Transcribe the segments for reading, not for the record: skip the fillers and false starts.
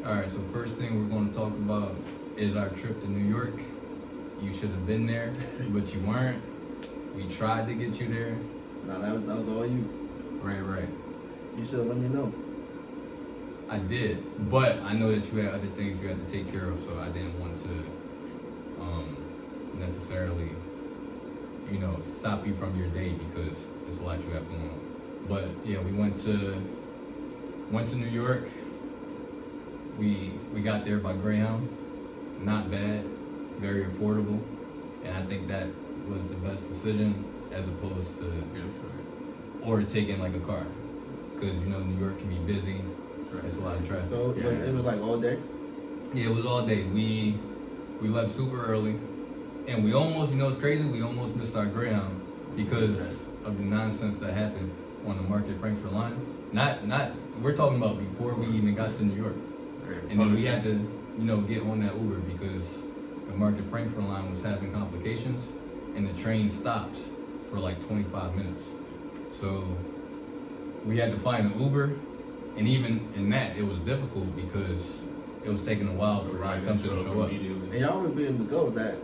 Alright, so first thing we're going to talk about is our trip to New York. You should have been there, but you weren't. We tried to get you there. Nah, that was all you. Right. You should have let me know. I did, but I know that you had other things you had to take care of, so I didn't want to necessarily, stop you from your day because there's a lot you have going on. But yeah, we went to New York. We got there by Greyhound. Not bad, very affordable, and I think that was the best decision as opposed to or taking like a car, because New York can be busy. It's a lot of traffic. So it was like all day? Yeah, it was all day. We left super early, and we almost, it's crazy, we almost missed our Greyhound because of the nonsense that happened on the Market Frankfurt line. Not we're talking about before we even got to New York. And then we had to, get on that Uber because the Market Frankfurt line was having complications and the train stopped for like 25 minutes. So we had to find an Uber, and even in that, it was difficult because it was taking a while for something to show up. And y'all would be able to go with that.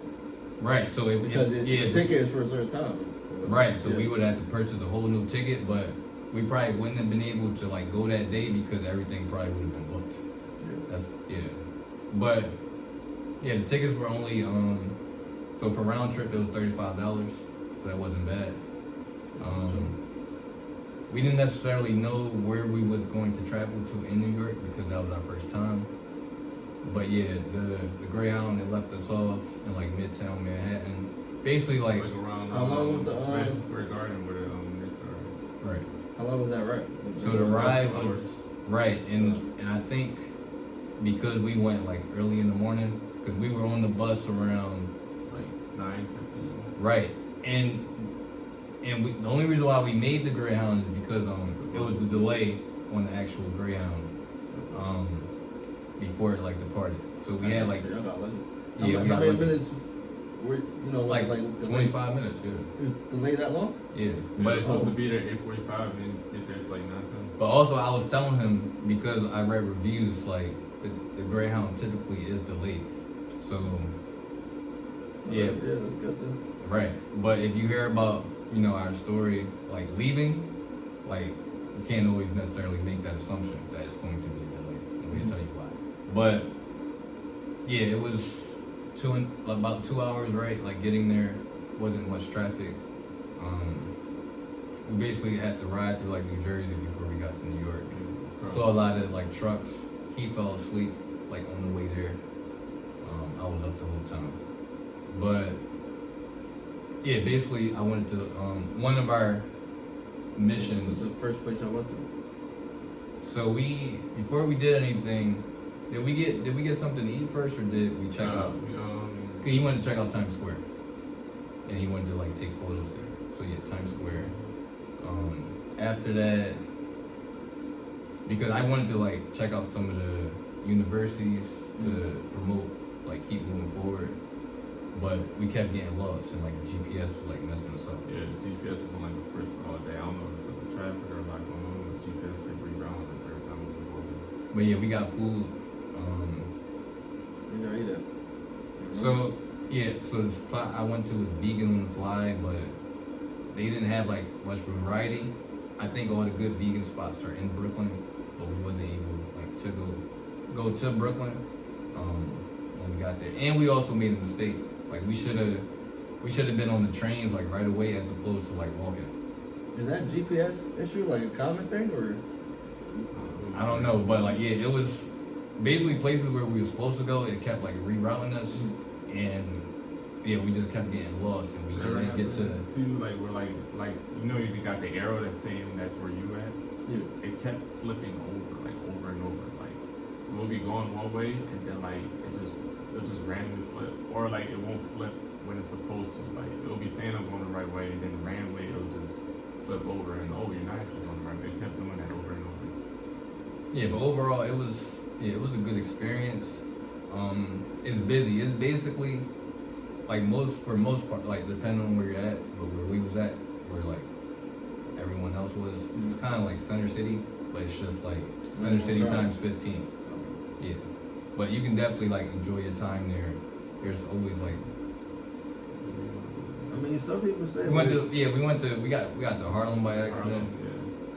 Right, so the ticket is for a certain time. Right, so we would have to purchase a whole new ticket, but we probably wouldn't have been able to like go that day because everything probably would have been booked. But the tickets were only so for round trip it was $35, so that wasn't bad. We didn't necessarily know where we was going to travel to in New York because that was our first time. But the Greyhound, it left us off in like Midtown Manhattan, basically like around. How long was the Madison Square Garden where the right. How long was that ride? So the ride was right, and I think because we went like early in the morning, because we were on the bus around like 9:15. Right, and the only reason why we made the Greyhound is because it was the delay on the actual Greyhound before it like departed. So we had like we got how many minutes? like 25 minutes. Yeah. It was delayed that long? Yeah, But it's supposed to be there at 8:45 and then get there it's like 9:10. But also I was telling him because I read reviews like the Greyhound typically is delayed. So yeah, that's good then. right. But if you hear about our story like leaving, like you can't always necessarily make that assumption that it's going to be delayed. And we'll tell you why. But it was about 2 hours, right? Like getting there wasn't much traffic. We basically had to ride through like New Jersey before we got to New York. Saw a lot of like trucks. He fell asleep like on the way there. I was up the whole time. But basically I went to one of our missions. This is the first place I went to. So before we did anything, did we get something to eat first or did we check out? He wanted to check out Times Square, and he wanted to like take photos there. So Times Square. After that, because I wanted to like check out some of the universities to promote, like keep moving forward, but we kept getting lost and like the GPS was like messing us up. Yeah, the GPS was on like a fritz all day. I don't know if it's because of traffic or like going on, but the GPS kept rerouting us every time we were over. But we got food. You know, eat it. So the spot I went to was vegan on the fly, but they didn't have like much variety. I think all the good vegan spots are in Brooklyn, but we wasn't able like to go to Brooklyn when we got there. And we also made a mistake. Like we should have been on the trains like right away as opposed to like walking. Is that GPS issue like a common thing or? I don't know, but like it was basically places where we were supposed to go. It kept like rerouting us, and we just kept getting lost, and we didn't get to. Too, like we're like you got the arrow that's saying that's where you at. Yeah. It kept flipping over and over. Like we'll be going one way, and then like it'll just randomly flip, or like it won't flip when it's supposed to. Like it'll be saying I'm going the right way, and then randomly it'll just flip over, and you're not actually going the right way. It kept doing that over and over. Yeah, but overall it was a good experience. It's busy. It's basically like for most part, like depending on where you're at, but where we was at, where like everyone else was, it's kind of like Center City, but it's just like Center City times 15. Yeah, but you can definitely like enjoy your time there. There's always like I mean, some people say we went to we got to Harlem by accident.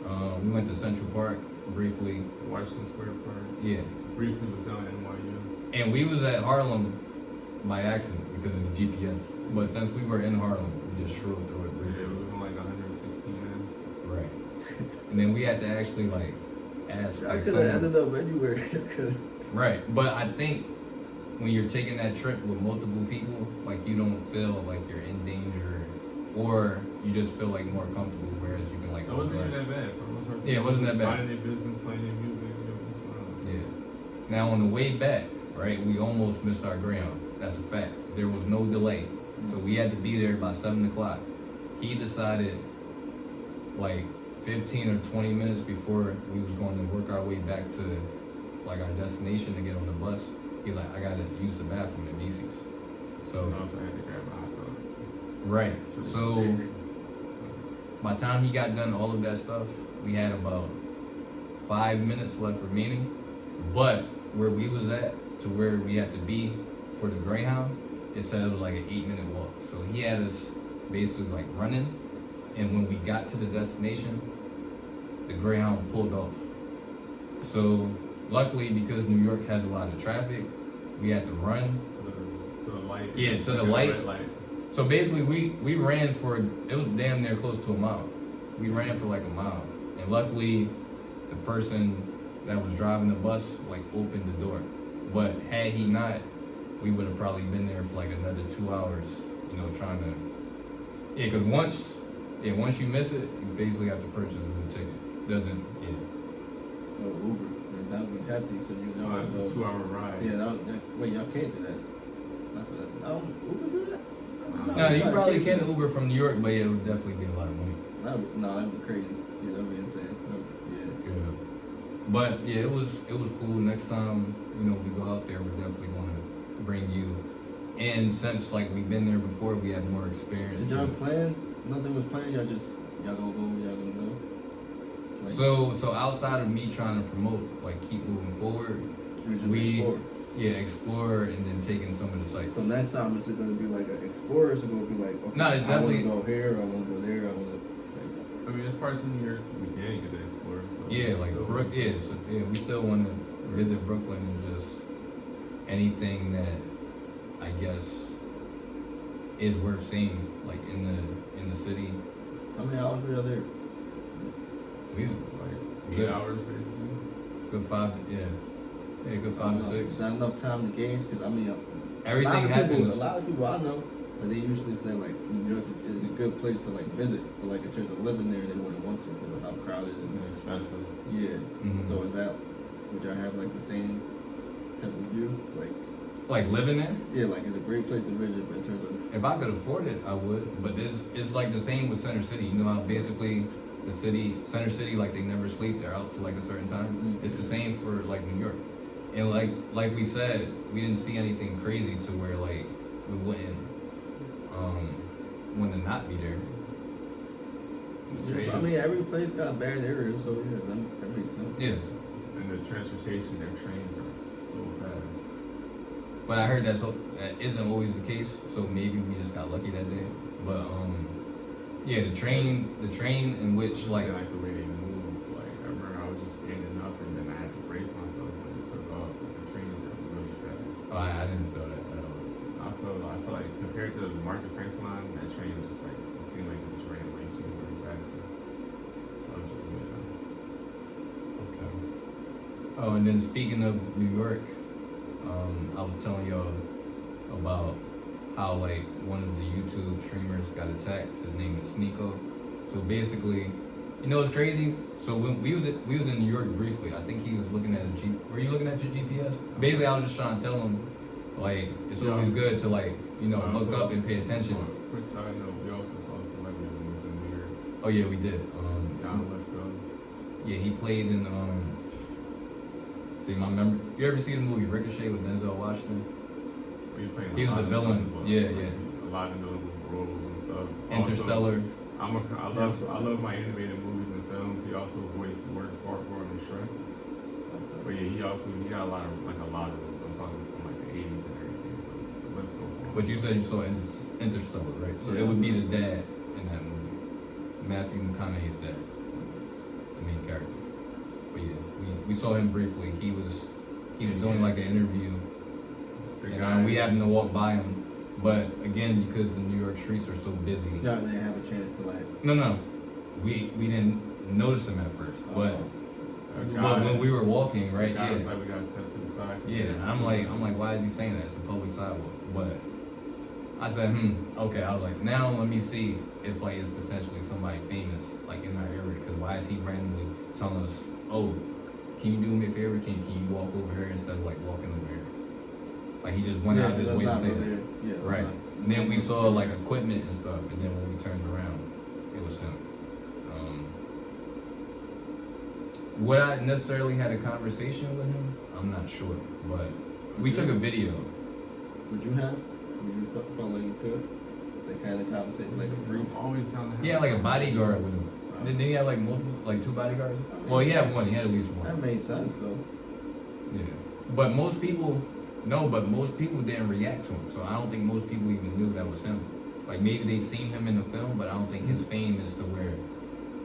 Harlem, We went to Central Park briefly. yeah. Washington Square Park. Yeah, Briefly was down at NYU. and we was at Harlem by accident because of the GPS. But since we were in Harlem, we just strolled through it Yeah, briefly. it was on like 116 minutes. Right. And then we had to actually like ask. I like, could have someone- ended up anywhere. Right, but I think when you're taking that trip with multiple people, like you don't feel like you're in danger, or you just feel like more comfortable. Whereas you can like. It wasn't even like- that bad. For the most part. Yeah, it wasn't that bad. Minding their business, playing their music. It was fun. Yeah. Now on the way back, right, we almost missed our ground. That's a fact. There was no delay, so we had to be there by 7 o'clock. He decided, like 15 or 20 minutes before we was going to work our way back to like our destination to get on the bus. He's like, I gotta use the bathroom at Macy's. So And also, I had to grab a hot dog. right. So by the time he got done all of that stuff, we had about 5 minutes left remaining. But where we was at to where we had to be for the Greyhound, it said it was like an 8-minute walk. So he had us basically like running, and when we got to the destination, the Greyhound pulled off. So luckily, because New York has a lot of traffic, we had to run. To the light. Yeah, to the Like a light. red light. So basically, we ran for, it was damn near close to a mile. We ran for like a mile. And luckily, the person that was driving the bus like opened the door. But had he not, we would have probably been there for like another 2 hours, you know, trying to, yeah, because once you miss it, you basically have to purchase a new ticket. Doesn't, yeah. Oh, Uber. And that would have to, so you Oh, know. it's a 2-hour ride. Yeah, wait, y'all can't do that. Not for that. Uber do that? No, you probably can't can do Uber from New York, but yeah, it would definitely be a lot of money. that. No, that'd be crazy. Yeah, that'd be insane. Yeah. Yeah. But yeah, it was cool. Next time, you know, we go out there, we're definitely gonna bring you. And since like we've been there before, we had more experience. Did y'all too. plan? Nothing was planned. Y'all gonna go where y'all gonna go? Like, So outside of me trying to promote, like keep moving forward, you just we- explore. explore and then taking some of the sites. So next time, is it gonna be like an explorer? Or is it gonna be like, okay, No, it's definitely- I wanna go here. I wanna go there. I wanna. I mean, there's parts of New York we can get to explore. So Yeah, like still- Brook. Yeah, so, yeah, we still want to visit Brooklyn and just anything that I guess is worth seeing, like in the city. How many hours were y'all there? We Like 8 Good. hours basically. good 5, yeah, good 5 to 6. Is that enough time to gauge? Because I mean, Everything a happens. lot of people I know, but they usually say like New York is a good place to like visit, but like in terms of living there, they wouldn't want to because of how crowded it And is. expensive. Yeah. Mhm. So is that would y'all have like the same type of view? Like living there. Yeah, like it's a great place to visit, but in terms of If I could afford it, I would. But it's like the same with Center City. You know how basically the Center City, like they never sleep. They're out to like a certain time. Mhm. It's the same for like New York. And like we said, we didn't see anything crazy to where like we wouldn't want to not be there. I mean, every place got bad areas, so yeah, that makes sense. Yeah. And the transportation, their trains are so fast. But I heard that isn't always the case. So maybe we just got lucky that day. But yeah, the train in which like Like the way they move. Like I remember I was just standing up and then I had to brace myself when it took off. Like, the trains are really fast. I didn't feel that at all. I feel like compared to the Market Frank line, that train was just like it seemed like it just ran way smoother and faster. I was just really Okay. Oh, and then speaking of New York, I was telling y'all about how like one of the YouTube streamers got attacked. His name is Sneako. So basically, you know what's crazy? So when we was in New York briefly. I think he was looking at Were you looking at your GPS? Basically, I was just trying to tell him like it's Yeah. always good to like look Also, up and pay attention. Quick side note, we also saw a celebrity when we was in New York. Oh yeah, we did. John Lithgow. Yeah, he played in see my memory. You ever see the movie Ricochet with Denzel Washington? We playing He was lot the of villain. stuff as well. Yeah, Like, yeah. A lot of notable roles and stuff. Interstellar. Also, I love my animated movies and films. He also voiced word for him in Shrek. But yeah, he he got a lot of rules. I'm talking from like the 80s and everything. So the list goes on. But you said you saw Interstellar, right? So it would be the dad in that movie. Matthew McConaughey's dad, the main character. But yeah, we saw him briefly. He was doing like an interview, and we happened to walk by him. But again, because the New York streets are so busy, Yeah, they have a chance to like. no, we didn't notice him at first. But when we were walking, right? Yeah. Yeah. Was like, we gotta step to the side. Yeah, I'm like, why is he saying that? It's a public sidewalk. But I said, okay. I was like, now let me see if like it's potentially somebody famous like in our area. Because why is he randomly telling us, oh, can you do me a favor? Can you walk over here instead of like walking over here? Like he just went out of his way to say that. Yeah, Right. And then we saw like equipment and stuff, and then when we turned around, it was him. Would I necessarily had a conversation with him? I'm not sure, but we took a video. Would you have? Would you felt like you could? Like had a conversation, like a brief. I'm always down to have. He had like a bodyguard with him. Didn't he have like multiple, like 2 bodyguards? Well, he had one. He had at least one. That made sense though. Yeah. But most people didn't react to him. So I don't think most people even knew that was him. Like maybe they seen him in the film, but I don't think his fame is to where,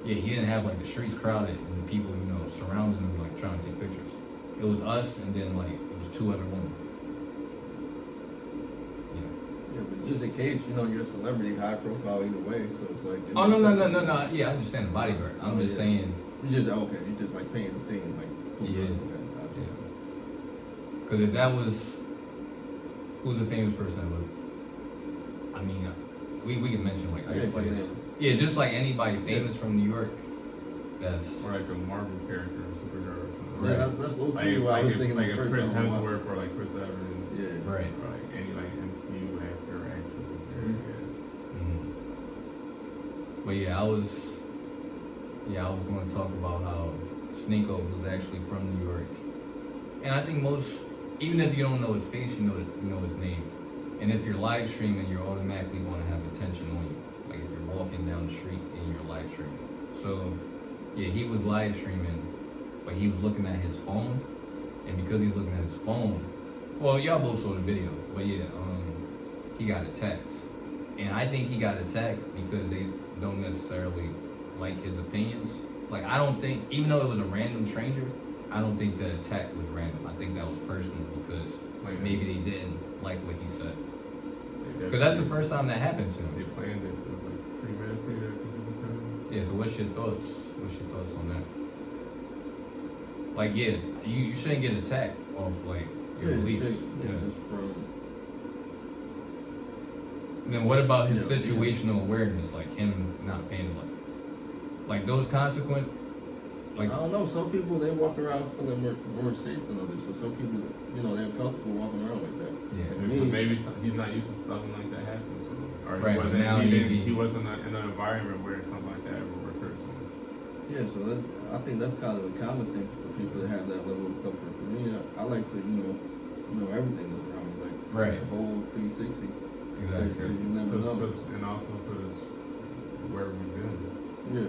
he didn't have like the streets crowded and people, surrounding him like trying to take pictures. It was us and then like it was 2 other women. Yeah, but just in case, you're a celebrity, high profile either way, so it's like. Oh no. Yeah, I understand the bodyguard. I'm just saying. You just like paying the scene, like. Yeah. Okay, gotcha. Yeah. Because if that was, who's a famous person that would, I mean, we can mention like Ice Spice. Yeah, just like anybody famous from New York. That's Or like a Marvel character or superhero or something. Yeah, that's low key what I was thinking. Like the a first Chris time I watched. Hemsworth or like Chris Evans. Yeah. right. Or like any like MCU actor or actress is there. But yeah, I was going to talk about how Sneako was actually from New York, and I think most, even if you don't know his face, you know his name, and if you're live streaming, you're automatically going to have attention on you, like if you're walking down the street and you're live streaming. So yeah, he was live streaming, but he was looking at his phone, and because he was looking at his phone, well, y'all both saw the video, but yeah, he got attacked, and I think he got attacked because they don't necessarily like his opinions. Like I don't think, even though it was a random stranger, I don't think the attack was random. I think that was personal because like maybe they didn't like what he said. Because that's the first time that happened to him. They planned it. It was like premeditated. I think it was the Yeah. So what's your thoughts? On that? Like yeah, you shouldn't get attacked off like your beliefs. Just from. Then what about his situational awareness, like him not paying like those consequent, like I don't know. Some people they walk around feeling more safe than others. So some people, they're comfortable walking around like that. yeah, Maybe he's not used to something like that happening to him, or Right, but now he wasn't in an environment where something like that ever occurred to him. Yeah, so I think that's kind of a common thing for people to have that level of comfort. For me, I like to, know everything that's around me, like Right. the whole 360. exactly, Because you never know. And also because where we've been. Yeah.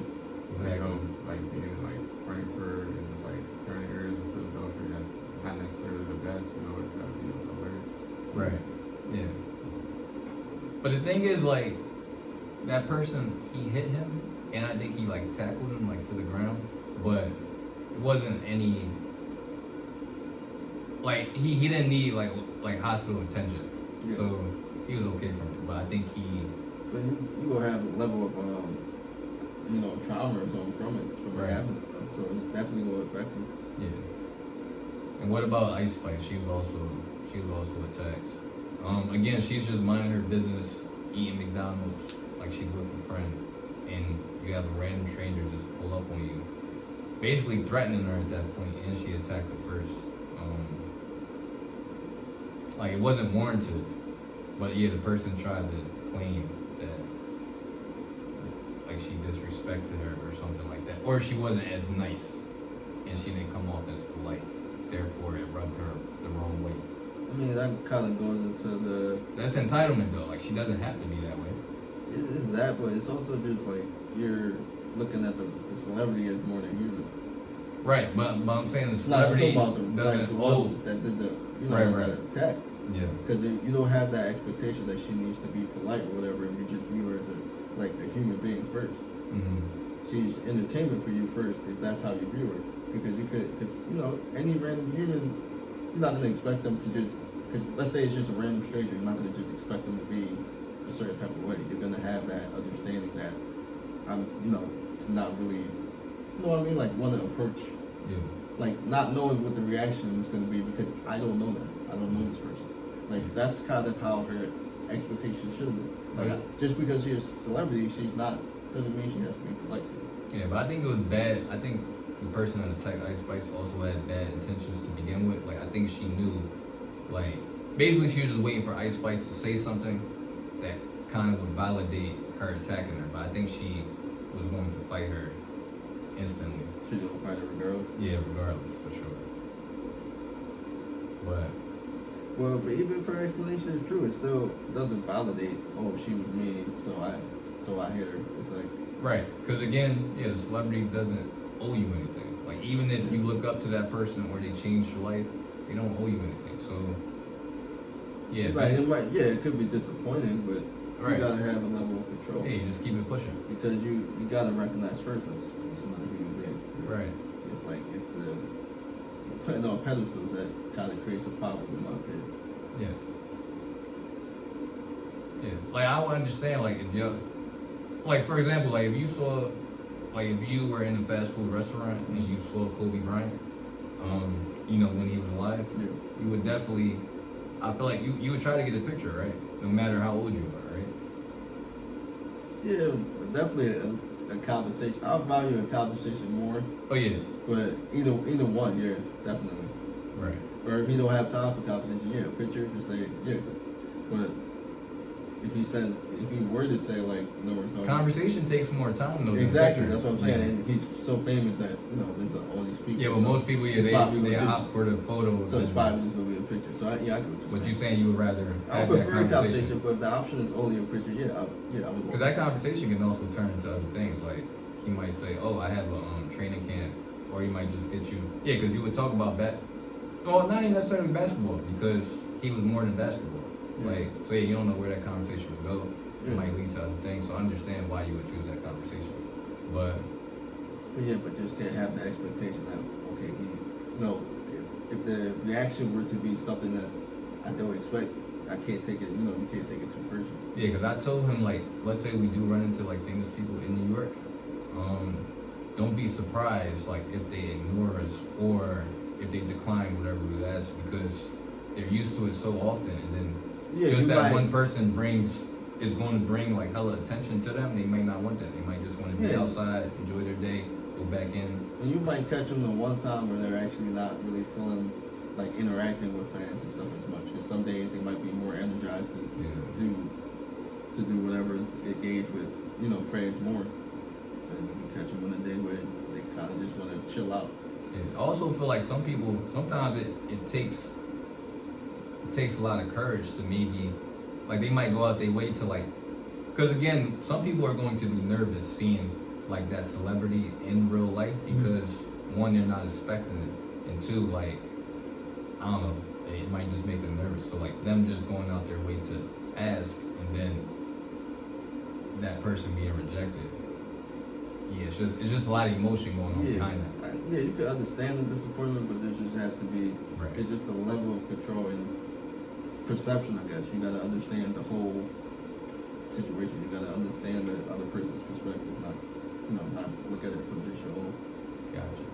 exactly. Like being in like Frankfurt and just like certain areas of Philadelphia that's not necessarily the best, it's gotta be alert. Right. Yeah. But the thing is, like, that person, he hit him, and I think he like tackled him like to the ground, but it wasn't any. Like he didn't need like hospital attention, Yeah. so he was okay from it. But I think he. But you gonna have a level of trauma or something from it Right. happening. So it's definitely gonna affect you. Yeah. And what about Ice Spice? She was also attacked. Again, she's just minding her business, eating McDonald's like she's with a friend, and you have a random stranger just pull up on you, basically threatening her at that point, and she attacked her first. Like it wasn't warranted, but yeah, the person tried to claim that like she disrespected her or something like that, or she wasn't as nice, and she didn't come off as polite. Therefore, it rubbed her the wrong way. I mean, that kind of goes into That's entitlement, though. Like she doesn't have to be that way. it's that, but it's also just like you're looking at the celebrity as more than human. Right, but I'm saying the It's not celebrity about the doesn't one owe. that did the Right, that right. attack. Yeah. Because you don't have that expectation that she needs to be polite or whatever, and you just view her as a human being first. Mm-hmm. She's entertainment for you first, if that's how you view her. Because any random human, you're not gonna expect them to just. Cause let's say it's just a random stranger, you're not gonna just expect them to be a certain type of way. You're gonna have that understanding that to not really, you know what I mean, like want to approach. Yeah. Like not knowing what the reaction is going to be because I don't know them. I don't know this person. Like that's kind of how her expectations should be. Like just because she's a celebrity, doesn't mean she has to be polite to you. Yeah, but I think it was bad. I think the person that attacked Ice Spice also had bad intentions to begin with. Like I think she knew, like basically she was just waiting for Ice Spice to say something that kind of would validate her attacking her. But I think she was going to fight her instantly. She's gonna fight her regardless. Yeah, regardless, for sure. But even if her explanation is true, it still doesn't validate. Oh, she was mean, so I hit her. It's like right, because again, yeah, the celebrity doesn't owe you anything. Like even if you look up to that person or they changed your life, they don't owe you anything. So yeah, right. It could be disappointing, but right. You gotta have a level of control. Hey, you just keep it pushing. Because you gotta recognize first that's not a human being. Right. It's like it's the putting on pedestals that kind of creates a problem in my opinion. Yeah. Yeah. Like I would understand, like if you're, like for example, like if you were in a fast food restaurant and you saw Kobe Bryant, when he was alive, Yeah. you would definitely, I feel like you would try to get a picture, right? No matter how old you are, right? Yeah, definitely a conversation. I'll value a conversation more, Oh yeah. but either one, yeah, definitely. Right. Or if you don't have time for conversation, yeah, a picture, just say yeah. But if he were to say like no or something, Conversation takes more time though. exactly, than that's what I'm saying. Yeah. And he's so famous that there's all these people. Yeah, but most people, yeah, they opt for the photos. So it's probably just gonna be a picture. So I get But you saying you would rather I have would that prefer a conversation? but if the option is only a picture, I would. Because that conversation can also turn into other things. Like he might say, "Oh, I have a training camp," or he might just get you. Yeah, because you would talk about well, not even necessarily basketball, because he was more than basketball. Yeah. Like, so yeah, you don't know where that conversation would go. It Yeah. might lead to other things. So I understand why you would choose that conversation. But But just can't have the expectation that okay, if the reaction were to be something that I don't expect, I can't take it. You can't take it too personal. yeah, because I told him, like, let's say we do run into like famous people in New York, don't be surprised like if they ignore us or if they decline whatever we ask, because they're used to it so often, and then just that one person is going to bring like hella attention to them. They might not want that. They might just want to be outside, enjoy their day, go back in. And you might catch them the one time where they're actually not really feeling like interacting with fans and stuff as much. Because some days they might be more energized to do whatever, engage with fans more. And you can catch them on a day where they kind of just want to chill out. Yeah. I also feel like some people, sometimes it takes a lot of courage to maybe, like they might go out their way to like, because again, some people are going to be nervous seeing like that celebrity in real life because one, they're not expecting it, and two, like, I don't know, it might just make them nervous. So like them just going out their way to ask and then that person being rejected. Yeah, it's just a lot of emotion going on behind that. You can understand the disappointment, but there just has to be, Right. It's just a level of control and perception, I guess. You gotta understand the whole situation. You gotta understand the other person's perspective, not look at it from just your own. Gotcha.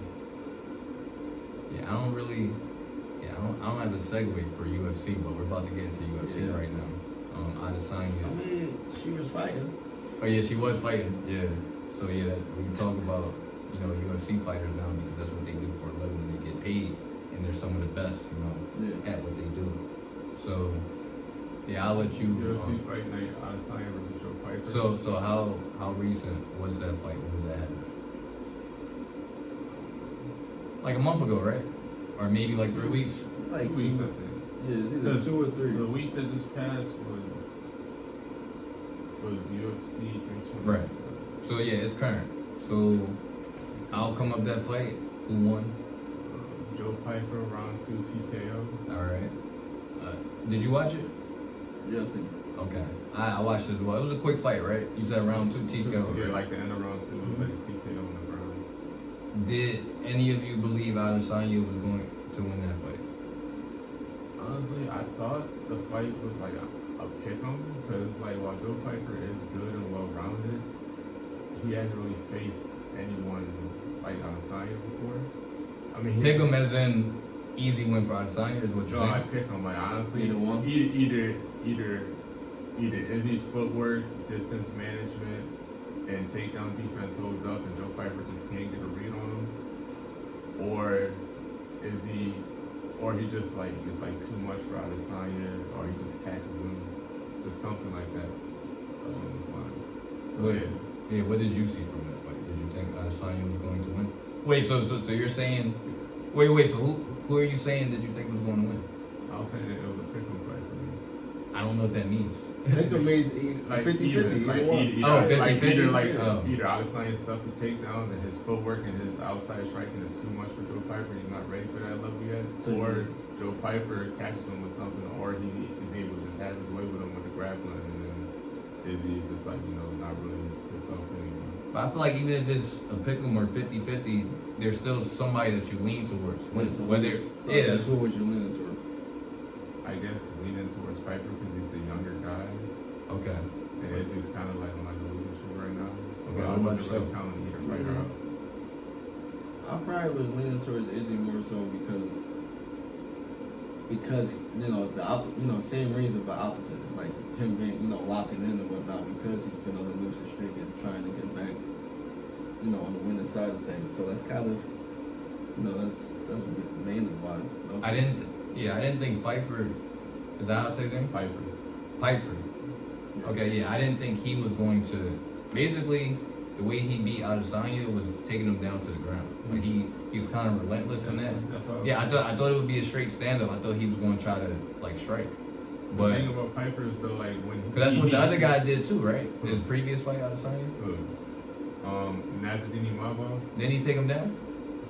Yeah, I don't have a segue for UFC, but we're about to get into UFC right now. Adesanya. I mean, she was fighting. Oh yeah, she was fighting. Yeah. So yeah, we talk about UFC fighters now because that's what they do for a living. They get paid, and they're some of the best, at what they do. So yeah, I'll let you. UFC fight night, Adesanya versus Joe Pifer. So how recent was that fight? When did that happen? Like a month ago, right? Or maybe like 3 weeks. Like 2 weeks, I think. Yeah, it's either 2 or 3. The week that just passed was UFC 327. Right. So yeah, it's current. So outcome of that fight, Who won? Joe Pifer, round 2 TKO. All right. Did you watch it? Yeah, I see. Okay. I watched it as well. It was a quick fight, right? You said round 2 TKO. Yeah, like the end of round 2 was like a TKO on the ground. Did any of you believe Adesanya was going to win that fight? Honestly, I thought the fight was like a pick-em because like while Joe Pifer is good and well-rounded, he hasn't really faced anyone like Adesanya before. I mean, Pick him as in easy win for Adesanya is what you're no, I saying? pick him. Like honestly, Either one? Either Izzy's footwork, distance management, and takedown defense holds up, and Joe Pifer just can't get a read on him, or he just like it's like too much for Adesanya, or he just catches him, just something like that along those lines. So Yeah, what did you see from that fight? Did you think Adesanya was going to win? Wait, so you're saying, so who are you saying that you think was going to win? I was saying that it was a pick 'em fight for me. I don't know what that means. Pick'em means Like 50-50. like Either one. either, like 50-50? either like Oh. either Adesanya's stuff to take down and his footwork and his outside striking is too much for Joe Pifer. He's not ready for that level yet. So Or Joe Pifer catches him with something, or he is able to just have his way with him with the grappling, and then Izzy's just like not really himself anymore. But I feel like even if it's a pick 'em or 50-50, there's still somebody that you lean towards. Whether So yeah, that's who was you leaning toward? I guess leaning towards Piper because he's a younger guy, okay. and Izzy's kind of like on like a leadership right now. Okay, But I what about wasn't really yourself? counting either fighter out. I probably was leaning towards Izzy more so because same reason but opposite. It's like him being locking in and whatnot because he's been on the losing streak and trying to get back on the winning side of things. So that's kind of that's mainly why. I didn't think Pifer, is that how I say his name? Pifer. Okay, yeah, I didn't think he was going to. Basically, the way he beat Adesanya was taking him down to the ground. Like he was kind of relentless in that. That's what Yeah, I thought it would be a straight stand-up. I thought he was going to try to like strike. The But thing about Piper is though, like when that's what the other guy did too, right? His previous fight, Adesanya. Nasruddin Imavov, Didn't he take him down?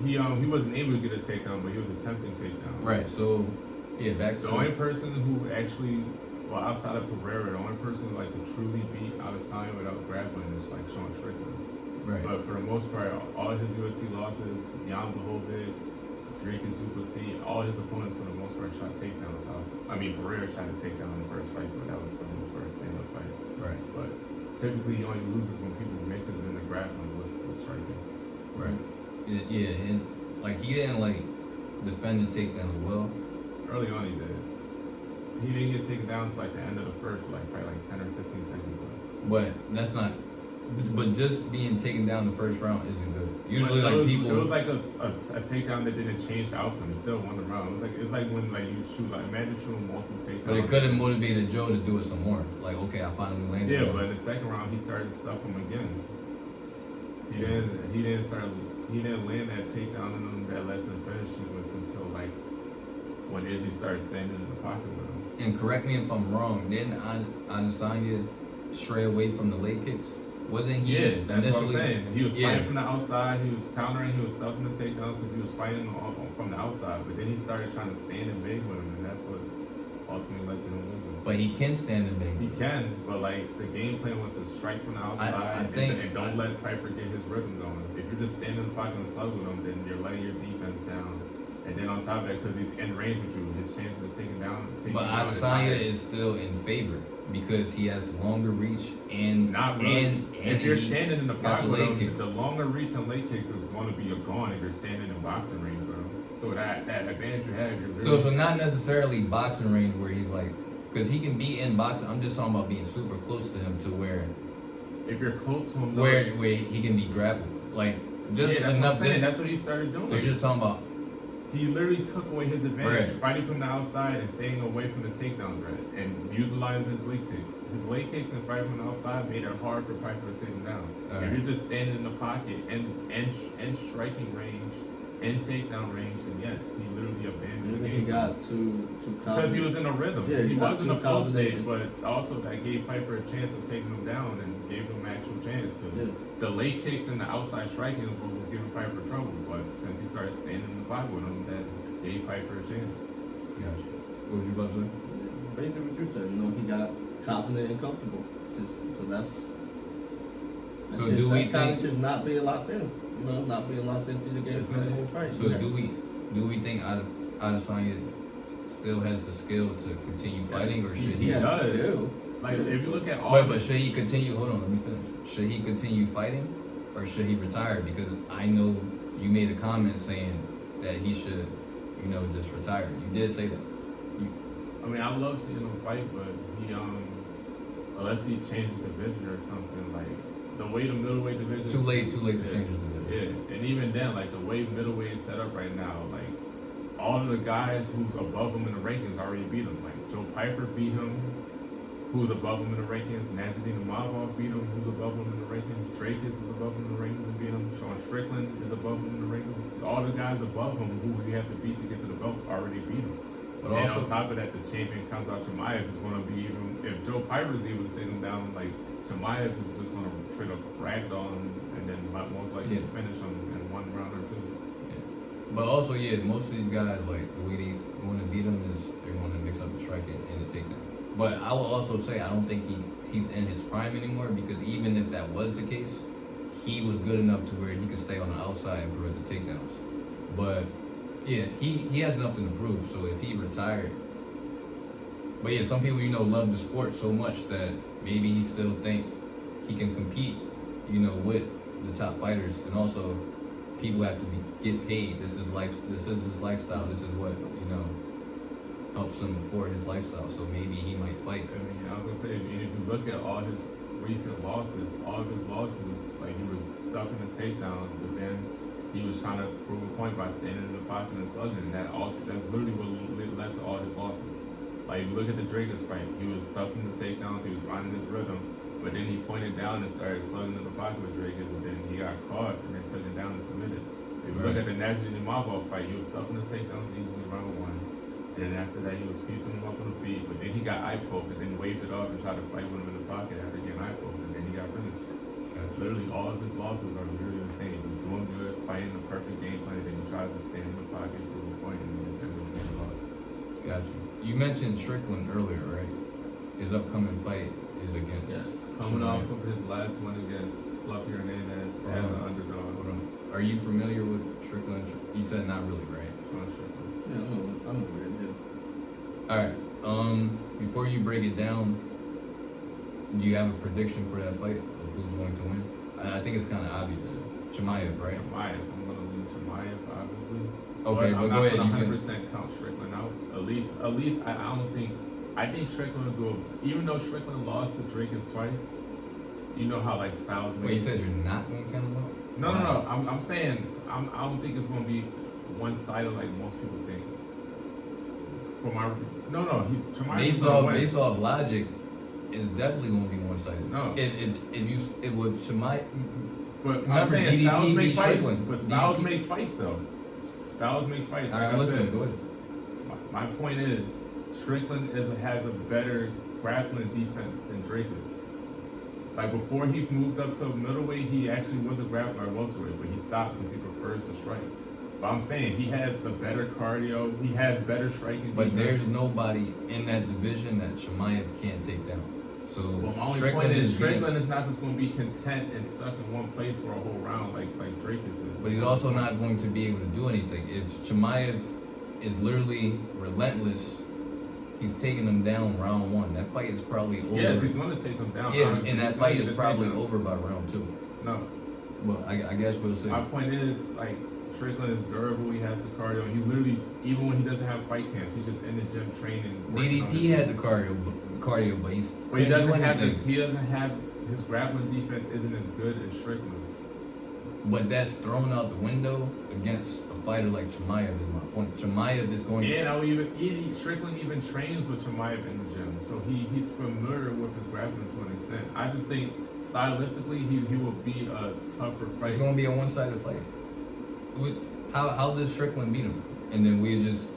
he wasn't able to get a takedown, but he was attempting takedowns. Right. So yeah, back The to only person who actually, well, outside of Pereira, the only person who like to truly beat Adesanya without grappling is like Sean Strickland. right. But for the most part, all his UFC losses, Jan Blachowicz, Drake Zupac, all his opponents for the most part shot takedowns. Pereira shot a takedown in the first fight, but that was from his first stand-up fight. Right. But typically, he only loses when people mixes in the grappling with striking. Right. Yeah, and like he didn't like defend the takedown well. Early on, he did. He didn't get taken down until like the end of the first, with like probably like 10 or 15 seconds left. But that's not. But just being taken down the first round isn't good. Usually, But people. It was like a takedown that didn't change the outcome. It still won the round. It's like when like you shoot imagine shooting multiple takedowns. But it could have motivated Joe to do it some more. Like, okay, I finally landed. Yeah, it. but in the second round he started to stuff him again. He didn't land that takedown in him that less than finish until like when Izzy started standing in the pocket with him. And correct me if I'm wrong. Didn't Adesanya stray away from the leg kicks? Wasn't he? Yeah, that's what I'm initially- saying. He was Yeah. fighting from the outside. He was countering. He was stuffing the takedowns because he was fighting from the outside. But then he started trying to stand and big with him, and that's what ultimately led to him losing. But he can stand and bang. He can, but like the game plan was to strike from the outside and don't let Piper get his rhythm going. If you're just standing in the pocket and slug with him, then you're letting your defense down. And then on top of that, because he's in range with you, his chances of taking down. But Adesanya is still in favor because he has longer reach and Not really. and If you're he standing in the got pocket the with leg him, kicks. the longer reach and leg kicks is going to be a gone if you're standing in boxing range with him. So that advantage you have, you're really So not necessarily boxing range where he's like, because he can be in boxing. I'm just talking about being super close to him to where if you're close to him, where he can be grappled, like just yeah, that's enough. what I'm saying. Distance. That's what he started doing. So you're just talking about He literally took away his advantage, Right. fighting from the outside and staying away from the takedown threat, and utilizing his leg kicks. His leg kicks and fighting from the outside made it hard for Piper to take him down. Alright. If you're just standing in the pocket and striking range and takedown range, then yes, he literally abandoned the He game. got got too Because he was in a rhythm. Yeah, he got was in a too flow state, confident. but also that gave Piper a chance of taking him down and gave him actual chance. Because Yeah. the late kicks and the outside striking is what was giving Piper trouble. But since he started standing in the pocket with him, that gave Piper a chance. Gotcha. What was you about to say? Basically what you said, he got confident and comfortable. So that's So do we that's kind think- of just not being locked in, not being locked into the game for the whole fight. So do we think Adesanya still has the skill to continue fighting, or should he? Yeah. does. Still. Like, if you look at all But should he continue? Hold on, let me finish. Should he continue fighting, or should he retire? Because I know you made a comment saying that he should, just retire. You did say that. I mean, I love seeing him fight, but he unless he changes division or something, like the way the middleweight division. Too late to yeah, change the division. Yeah, and even then, like the way middleweight is set up right now, like all of the guys who's above him in the rankings already beat him. Like Joe Piper beat him, who's above him in the rankings. Nurmagomedov beat him, who's above him in the rankings. Drakus is above him in the rankings and beat him. Sean Strickland is above him in the rankings. So all the guys above him who you have to beat to get to the belt already beat him. But And also, on top of that, the champion comes out. Chimaev is going to be even if Joe Piper is able to take him down. Like Chimaev is just going to straight up ragdoll him and then most likely finish him in one round or two. yeah. But also, most of these guys, like the way they want to beat him is they want to mix up the striking and the takedown. But I will also say I don't think he's in his prime anymore, because even if that was the case, he was good enough to where he could stay on the outside and prevent the takedowns. But yeah, he has nothing to prove. So if he retired, but yeah, some people love the sport so much that maybe he still think he can compete, with the top fighters, and also people have to get paid. This is life. This is his lifestyle. This is what helps him for his lifestyle. So maybe he might fight. I mean, I was gonna say, if you look at all his recent losses, like he was stuck in the takedown, but then he was trying to prove a point by standing in the pocket and slugging, and that's literally what led to all his losses. Like, if you look at the Drakus fight, he was stuck in the takedowns, he was finding his rhythm, but then he pointed down and started slugging in the pocket with Drakus, and then he got caught and then took it down and submitted. If you look at the Nurmagomedov fight, he was stuck in the takedowns easily round one. And then after that, he was piecing him up on the feet, but then he got eye poked and then waved it off and tried to fight with him in the pocket after getting eye poked, and then he got finished. Literally, all of his losses are literally the same. He's doing good, fighting the perfect game plan, and then he tries to stand in the pocket, prove a point, and then ends up getting lost. Gotcha. You mentioned Strickland earlier, right? His upcoming fight is against. Yes, coming off of his last one against Fluffy Hernandez as an underdog. Hold on. Are you familiar with Strickland? You said not really, right? Sean Strickland. Yeah, I'm aware. All right. Before you break it down, do you have a prediction for that fight of who's going to win? I think it's kind of obvious. Chimaev, right? Chimaev. I'm gonna leave Chimaev, obviously. Okay, but I'm go not ahead. gonna You 100% count Strickland out. At least I don't think. I think Strickland will go. Even though Strickland lost to Drakus twice, you know how like Styles. Wait, you said you're not going to count him out? No. I'm saying I don't think it's gonna be one-sided like most people think. For my he's Chimaev. Based off logic, it's definitely going to be one-sided. No. It would Chimaev. But Remember, I'm saying DDP Styles beat make fights. Strickland. But Styles DDP. make fights though. Styles make fights. All Like right, I listen. said, Go ahead. my point is Strickland has a better grappling defense than Drakus. Like before he moved up to middleweight, he actually was a grappler at welterweight, but he stopped because he prefers to strike. But I'm saying he has the better cardio, he has better striking But defense. there's nobody in that division that Chimaev can't take down. So Well, my only Strickland point is is being- Strickland is not just going to be content and stuck in one place for a whole round like Drakus is. But he's also not going to be able to do anything. If Chimaev is literally relentless, he's taking him down round one. That fight is probably over. Yes, he's going to take him down. Yeah, honestly. and that He's fight gonna is probably take him. over by round two. No. But I guess we'll see. My point is, like, Strickland is durable, he has the cardio, he literally, even when he doesn't have fight camps, he's just in the gym training. working on DDP his- had the cardio, but he's But he couldn't do doesn't have anything. his grappling defense isn't as good as Strickland's. But that's thrown out the window against a fighter like Chimaev is my point. Chimaev is going to... Strickland even trains with Chimaev in the gym, so he's familiar with his grappling to an extent. I just think stylistically he will be a tougher It's fighter. going to be a one-sided fight. How does Strickland beat him and then we just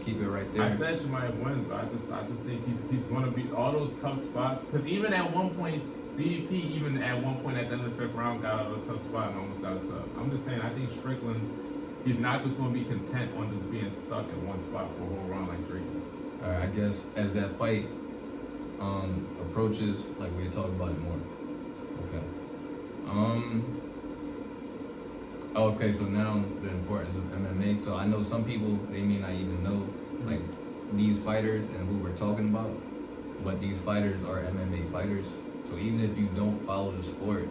keep it right there. I said Chimaev win, but I just think he's gonna be all those tough spots. Because even at one point, DDP even at one point at the end of the 5th round got out of a tough spot and almost got a sub. I'm just saying, I think Strickland, he's not just gonna be content on just being stuck in one spot for a whole round like Drake is. All right, I guess as that fight approaches, like we talk about it more. Okay. Okay, so now the importance of MMA. So I know some people, they may not even know like these fighters and who we're talking about, but these fighters are MMA fighters. So even if you don't follow the sport,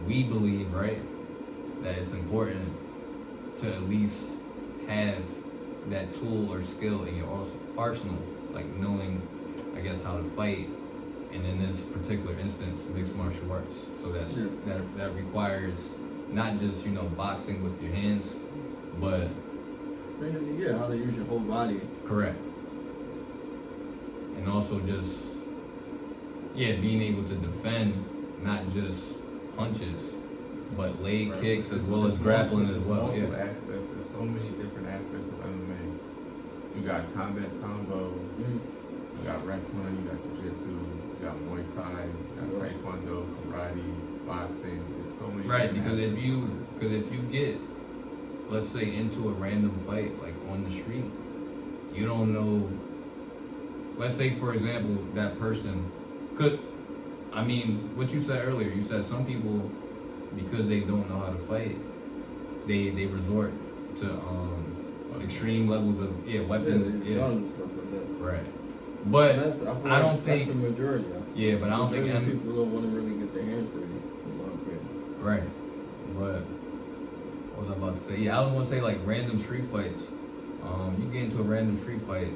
we believe, right, that it's important to at least have that tool or skill in your arsenal, like knowing, I guess, how to fight. And in this particular instance, mixed martial arts. So that requires not just, you know, boxing with your hands, but yeah, how to use your whole body. Correct. And also just being able to defend not just punches, but leg kicks as well as grappling as well. Yeah. Aspects. There's so many different aspects of MMA. You got combat sambo, you got wrestling, you got jiu-jitsu, you got Muay Thai, you got Taekwondo, karate, boxing. It's so many. Right, because if you get, let's say, into a random fight like on the street, you don't know. Let's say, for example, that person could. I mean, what you said earlier. You said some people, because they don't know how to fight, they resort to extreme levels of weapons. Guns and stuff like that. Right. But I don't think that's the majority. Yeah, but I don't think people don't want to really get their hands dirty. Right. But what was I about to say? Yeah, I was gonna say like random street fights. You get into a random street fight,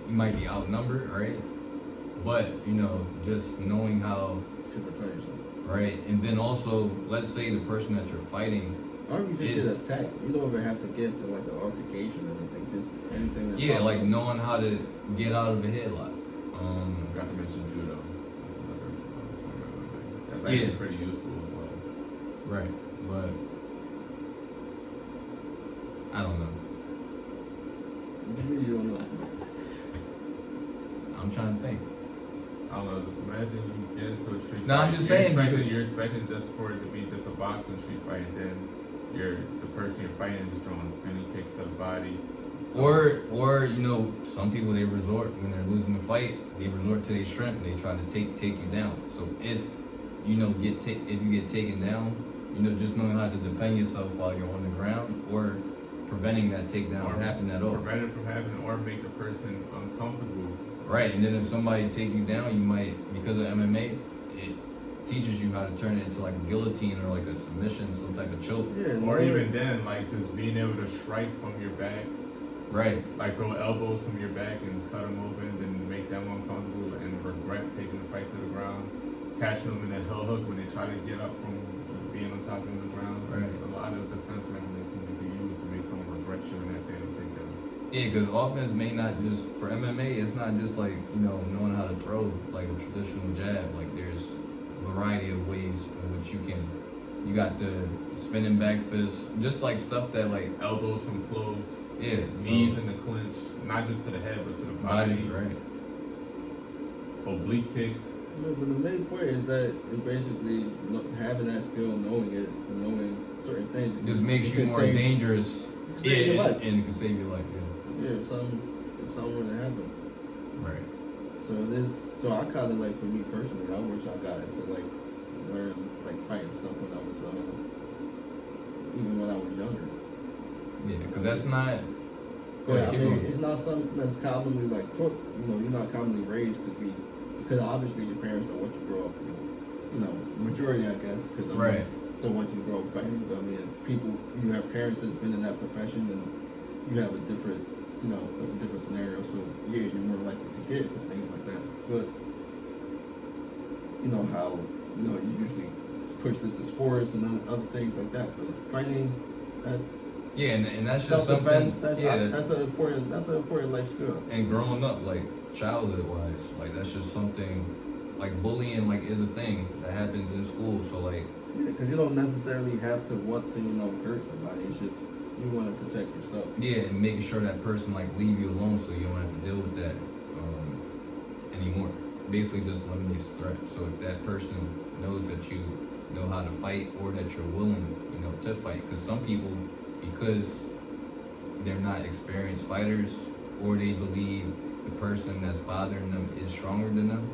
you might be outnumbered, right? But you know, just knowing how to defend yourself. Right, and then also, let's say the person that you're fighting. Or you just get attacked. You don't even have to get to like an altercation or anything. Just anything. Yeah, like knowing how to get out of a headlock. I forgot to mention judo. That's actually pretty useful as well. Right, but I don't know. You don't know. I'm trying to think. I don't know, just imagine you get into a street fight. No, I'm just saying. You're expecting just for it to be just a boxing street fight, and then the person you're fighting is throwing spinning kicks to the body. Or you know, some people they resort when they're losing the fight, they resort to their strength and they try to take you down. So if you know if you get taken down, you know, just knowing how to defend yourself while you're on the ground, or preventing that takedown from happening at all. Prevent it from happening, or make the person uncomfortable. Right, and then if somebody take you down, you might, because of MMA, it teaches you how to turn it into like a guillotine or like a submission, some type of choke. Yeah, or even then, like just being able to strike from your back. Right. Like throw elbows from your back and cut them open, then make them uncomfortable and regret taking the fight to the ground. Catching them in that heel hook when they try to get up from being on top of the ground. Right. There's a lot of defense mechanisms you can use to make someone regret shooting that thing and take them. Yeah, because offense may not just, for MMA, it's not just like, you know, knowing how to throw like a traditional jab. Like there's a variety of ways in which you got the spinning back fist, just like stuff that like elbows from close, knees in the clinch, not just to the head but to the body. Right. Oblique kicks. Yeah, but the main point is that it basically having that skill, knowing it, and knowing certain things. It just makes you more dangerous. And it can save your life. Yeah, if something were to happen. Right. So I kind of like, for me personally, I wish I got into like learn like fighting stuff when I was even when I was younger. Yeah, because that's not. But I mean, it's not something that's commonly like taught. You know, you're not commonly raised to be, because obviously your parents are what you grow up. You know, majority I guess, because right. They're what you grow up fighting. But I mean, if you have parents that's been in that profession, then you have a different. You know, it's a different scenario, so yeah, you're more likely to get into things like that. But you know how you usually pushed into sports and other things like that. But fighting, and that's just something. That's an important life skill. And growing up, like childhood wise, like that's just something. Like bullying, like is a thing that happens in school. So like because you don't necessarily have to want to hurt somebody. It's just you want to protect yourself. Yeah, and making sure that person like leave you alone so you don't have to deal with that anymore. Basically, just limiting this threat. So if that person knows that you know how to fight or that you're willing, to fight, because some people, because they're not experienced fighters or they believe the person that's bothering them is stronger than them,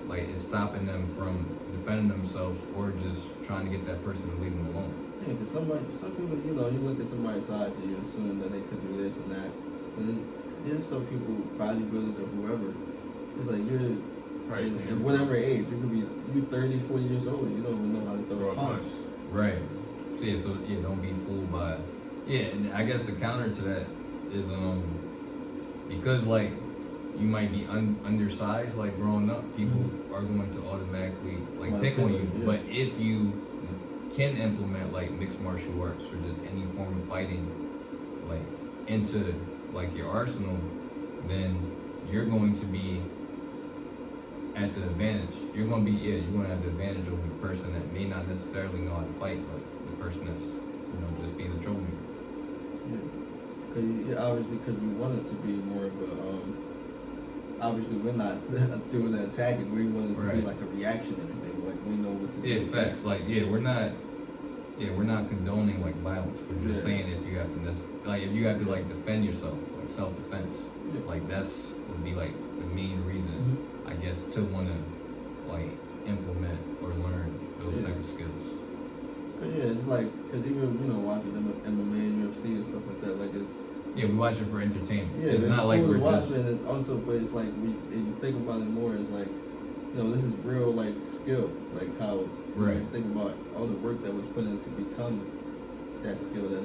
like it's stopping them from defending themselves or just trying to get that person to leave them alone. Yeah, because some people, you look at somebody's size and you assume that they could do this and that. And there's some people, bodybuilders or whoever, it's like you're Right. in whatever age, you could be 30, 40 years old, you don't even know how to throw a punch. Right. So don't be fooled by. Yeah, and I guess the counter to that is because like you might be undersized like growing up, people are going to automatically like pick on you. Yeah. But if you can implement like mixed martial arts or just any form of fighting like into like your arsenal, then you're going to be at the advantage. You're gonna have the advantage over the person that may not necessarily know how to fight, but the person that's just being a troublemaker. Obviously, because we want it to be more of a obviously we're not doing the attacking. We want it to be like a reaction and everything. Like we know what to do. Yeah, facts. Like we're not condoning like violence. We're just saying if you have to like defend yourself, like self-defense, like that's would be like the main reason, I guess, to want to like implement or learn those type of skills. But it's like, because even watching MMA and UFC and stuff like that, like it's we watch it for entertainment. Yeah, it's not like cool we're to watch just it. Also, but it's like if you think about it more, it's like this is real like skill, like how you think about all the work that was put in to become that skill that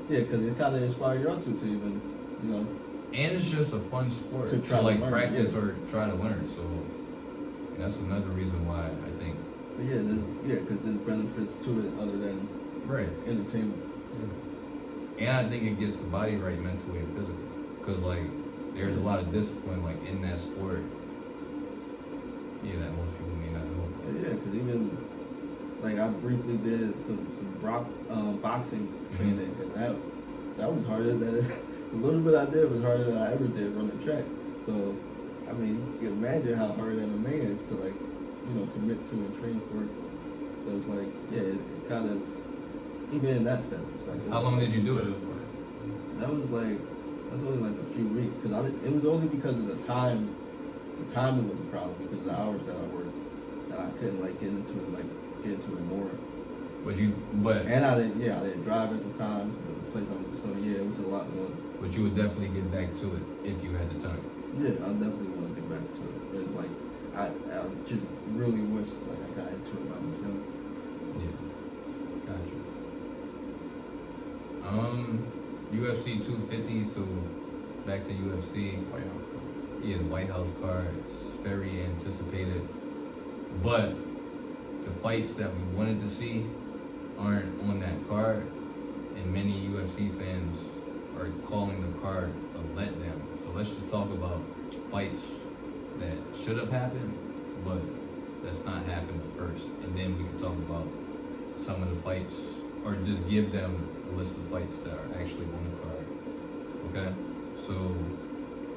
because it kind of inspired you to even and it's just a fun sport to try to like learn, practice or try to learn. So that's another reason why I think. But because there's benefits to it other than entertainment. And I think it gets the body right mentally and physically, because like there's a lot of discipline like in that sport. That most people may not know. Because even like I briefly did some boxing training, and that was harder than the little bit I did was harder than I ever did running track. So I mean, you can imagine how hard MMA is to like commit to and train for it. So it's like it kind of even in that sense, it's like. How long did you do it? That's only like a few weeks because it was only because of the time. The timing was a problem because of the hours that I worked, that I couldn't like get into it more. And I didn't drive at the time for the place I was. So it was a lot more. But you would definitely get back to it if you had the time. Yeah, I definitely want to get back to it. But it's like I just really wish like I got into it when I was young. Yeah, gotcha. UFC 250. So back to UFC. White House card. Yeah, the White House card. It's very anticipated, but the fights that we wanted to see aren't on that card, and many UFC fans are calling the card a letdown. So let's just talk about fights that should have happened, but that's not happened first, and then we can talk about some of the fights, or just give them a list of fights that are actually on the card. Okay, so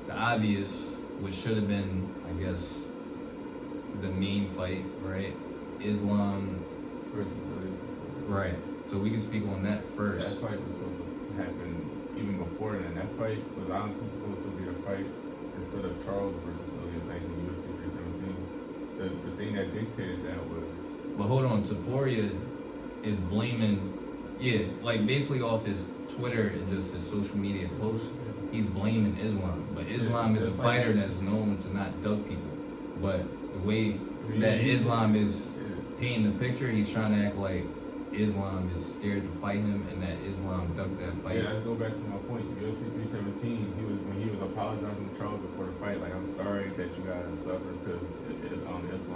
the obvious, which should have been, I guess, the main fight, right? Islam versus Adesanya. Right. So we can speak on that first. That fight was supposed to happen even before then. That fight was honestly supposed to be a fight instead of Charles versus Elliott back in UFC 317. The thing that dictated that was. But hold on, Topuria is blaming, like basically off his Twitter and just his social media posts, he's blaming Islam. But Islam is a fighter that's known to not duck people. But the way that Islam is painting the picture, he's trying to act like Islam is scared to fight him and that Islam ducked that fight. Yeah, I go back to my point. UFC 317, when he was apologizing to Charles before the fight, like, I'm sorry that you guys suffered because Islam is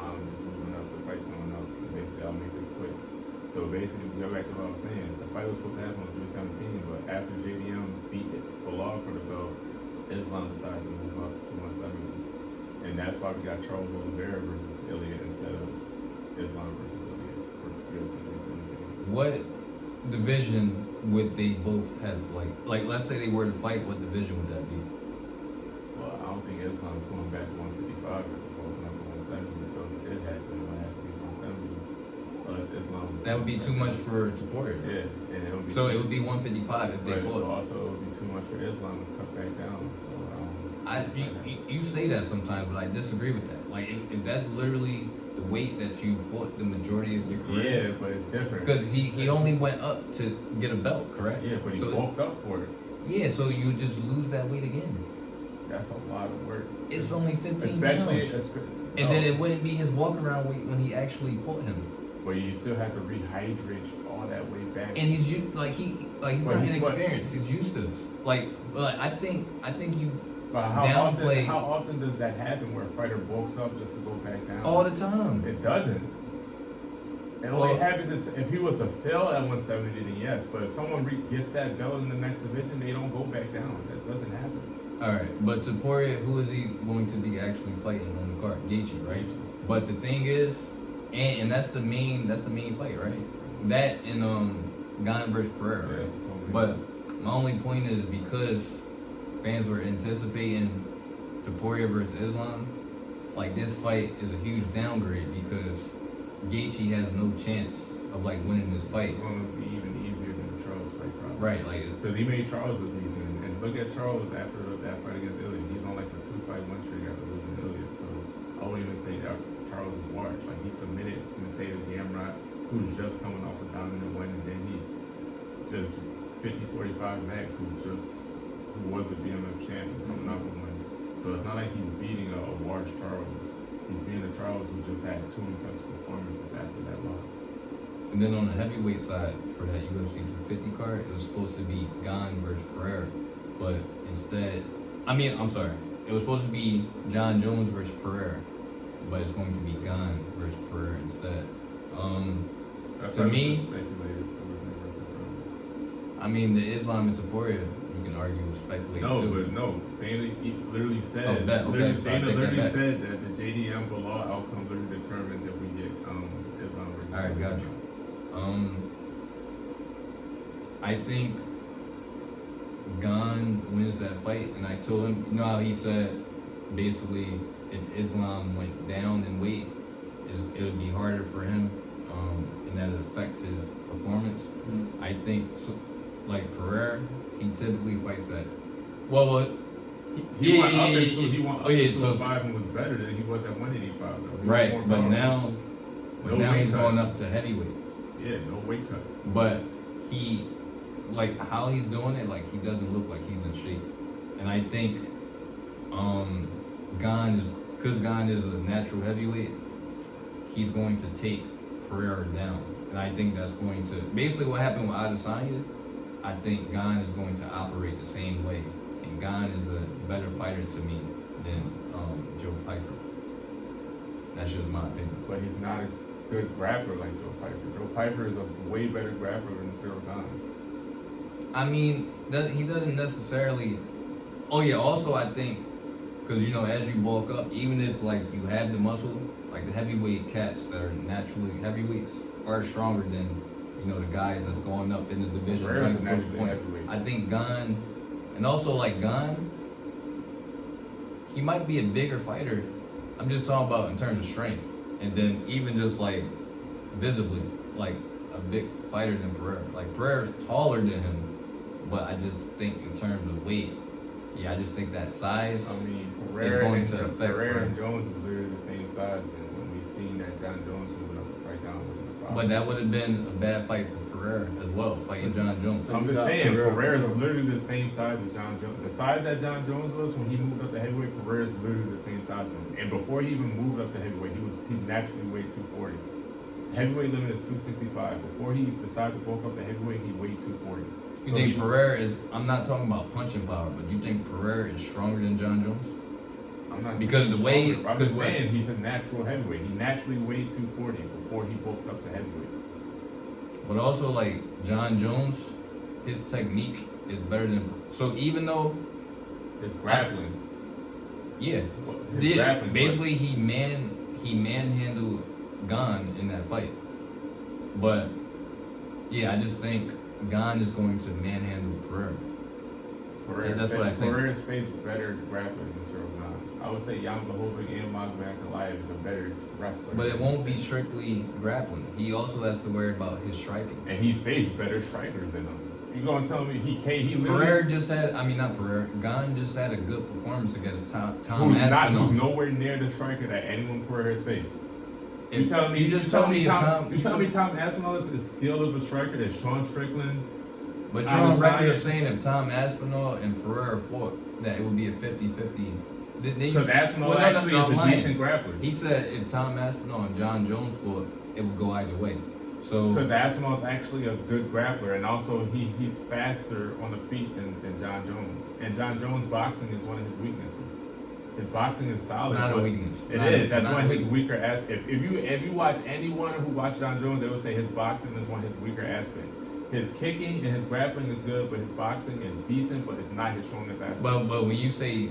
moving up to fight someone else. And basically, I'll make this quick. So basically, go back to what I was saying. The fight was supposed to happen on 317, but after JDM beat Bilal for the belt, Islam decided to move up to 170. And that's why we got Charles Oliveira versus Elliott instead of Islam versus Elliott for UFC 317. What division would they both have like let's say they were to fight, what division would that be? Well, I don't think Islam's going back to 155 if they're going up to 170. So if it did happen, it would have to be 170. Unless Islam. That would be too much for Topuria. Yeah, and it would be. So it would be 155 if they But fought. also, it would be too much for Islam to cut back down. So You say that sometimes, but I disagree with that. Like if that's literally the weight that you fought the majority of your career. yeah, but it's different. Because he only went up to get a belt, correct? Yeah, but he so, bulked up for it. Yeah, so you would just lose that weight again. That's a lot of work. It's only 15 Especially, pounds. And then it wouldn't be his walk around weight when he actually fought him. But you still have to rehydrate all that weight back. And he's he's not inexperienced. He's used to this. Like I think you But downplay how often does that happen where a fighter bulks up just to go back down? all the time. It doesn't. It only happens if he was to fail at 170, then yes. But if someone gets that belt in the next division, they don't go back down. That doesn't happen. All right, but Topuria, who is he going to be actually fighting on the card? Gaethje, right? But the thing is, and that's the main fight, right? That and Gane versus Pereira, right? Yes, But my only point is because fans were anticipating Topuria versus Islam, like this fight is a huge downgrade because Gaethje has no chance of winning this fight. It's going to be even easier than the Charles fight, probably. Right, because he made Charles look easy, and look at Charles after that fight against Ilya. He's on a 2-fight win streak after losing Ilya. So I wouldn't even say that Charles is washed. He submitted Mateus Gamrot, who's just coming off a dominant win, and then he's just 50-45 Max, who was the BMF champion coming off a win. So it's not like he's beating a washed Charles. He's beating a Charles who just had 2 impressive performances after that loss. And then on the heavyweight side for that UFC 250 card, it was supposed to be Gane versus Pereira, but instead, it was supposed to be John Jones versus Pereira, but it's going to be Gane versus Pereira instead. To me, the Islam and Topuria, you can argue with speculating too. No, Dana literally said. Dana literally said that the JDM below outcome literally determines if we get Islam versus. All right, gotcha. I think Gane wins that fight, and I told him, you know how he said, basically, if Islam went down in weight, it would be harder for him, and that would affect his performance. Mm-hmm. I think, Pereira, he typically fights that. Well, he went up into 205 and was better than he was at 185. Though. Right, but now he's going up to heavyweight. Yeah, no weight cut. But he, how he's doing it, he doesn't look like he's in shape. And I think because Gane is a natural heavyweight, he's going to take Pereira down. And I think that's going to, basically what happened with Adesanya, I think Gane is going to operate the same way. And Gane is a better fighter to me than Joe Pifer. That's just my opinion. But he's not a good grappler like Joe Pifer. Joe Pifer is a way better grappler than Cyril Gane. He doesn't necessarily. Oh yeah. Also, I think because as you bulk up, even if you have the muscle, the heavyweight cats that are naturally heavyweights are stronger than the guys that's going up in the division trying to push the point. I think Gane, and also Gane, he might be a bigger fighter. I'm just talking about in terms of strength, and then even just visibly, a big fighter than Pereira. Pereira's taller than him, but I just think in terms of weight, I just think that size is going to affect Pereira and Jones is literally the same size. And when we seen that John Jones moving up the fight down wasn't a problem. But that would have been a bad fight for Pereira as well, fighting John Jones. I'm just saying, Pereira's literally the same size as John Jones. The size that John Jones was when he moved up to heavyweight, Pereira's literally the same size as him. And before he even moved up to heavyweight, he naturally weighed 240. Heavyweight limit is 265. Before he decided to bulk up to heavyweight, he weighed 240. You think Pereira is? I'm not talking about punching power, but you think Pereira is stronger than John Jones? I'm not because the way I'm just saying he's a natural heavyweight. He naturally weighed 240 before he bulked up to heavyweight. But also John Jones, his technique is better than. So even though his grappling, grappling, basically he manhandled Gane in that fight. But I just think Gane is going to manhandle Pereira. That's what I think. Pereira's faced better grapplers than Cyril Gane. I would say Jan Blachowicz and Magomedov is a better wrestler. But it won't be strictly grappling. He also has to worry about his striking. And he faced better strikers than him. You gonna tell me he literally... Pereira just had, not Pereira, Gane just had a good performance against Tom who's Aspinall. Who's nowhere near the striker that anyone Pereira's faced. You telling me Tom Aspinall is as skilled of a striker as Sean Strickland? But you're on record of saying if Tom Aspinall and Pereira fought, that it would be a 50-50. Because Aspinall actually is a decent grappler. He said if Tom Aspinall and John Jones fought, it would go either way. So because Aspinall is actually a good grappler, and also he's faster on the feet than John Jones. And John Jones' boxing is one of his weaknesses. His boxing is solid. It's not a weakness. It is. That's one of his weaker aspects. If you watch anyone who watched John Jones, they would say his boxing is one of his weaker aspects. His kicking and his grappling is good, but his boxing is decent, but it's not his strongest aspect. But when you say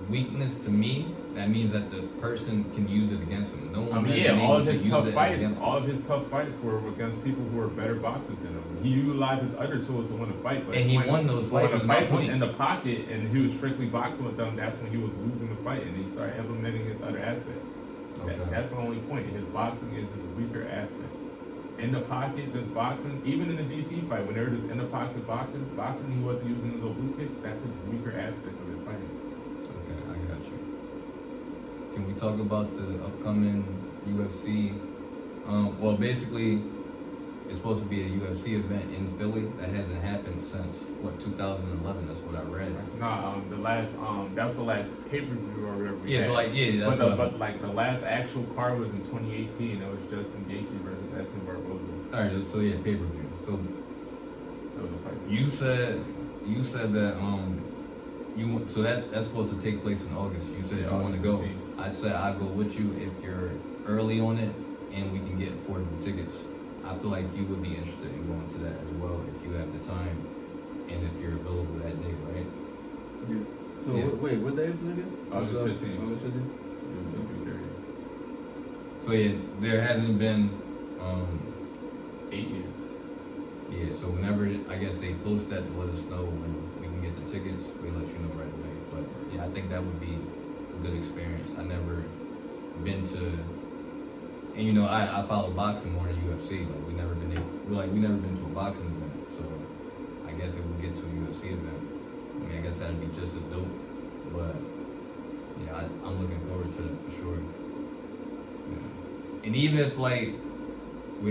weakness to me, that means that the person can use it against him. No one. All of his tough fights were against people who are better boxers than him. He utilizes other tools to win a fight, but and he won those fights. When the fight was in the pocket and he was strictly boxing with them, that's when he was losing the fight, and he started implementing his other aspects. Okay. That's my only point. His boxing is his weaker aspect. In the pocket, just boxing. Even in the DC fight, when they were just in the pocket boxing, he wasn't using those oblique kicks. That's his weaker aspect of his fighting. Okay, I got you. Can we talk about the upcoming UFC? Well, basically, it's supposed to be a UFC event in Philly that hasn't happened since 2011. That's what I read. The last that's the last pay-per-view or whatever. Yeah, so that's but the last actual card was in 2018. It was Justin Gaethje versus Edson Barboza. All right, so pay-per-view. So that was a fight. You said that so that's supposed to take place in August. You said you want to go. 15. I said I'll go with you if you're early on it and we can get affordable tickets. I feel like you would be interested in going to that as well if you have the time and if you're available that day, right? Yeah. So wait, what day is it again? August 15th. August 15th? So there hasn't been 8 years. Yeah, so whenever I guess they post that to let us know when we can get the tickets, we'll let you know right away. But yeah, I think that would be a good experience. I never been to, and I follow boxing more than UFC. Like we never been to a boxing event. So I guess if we get to a UFC event, I guess that'd be just as dope. But yeah, I'm looking forward to it for sure. Yeah. And even if we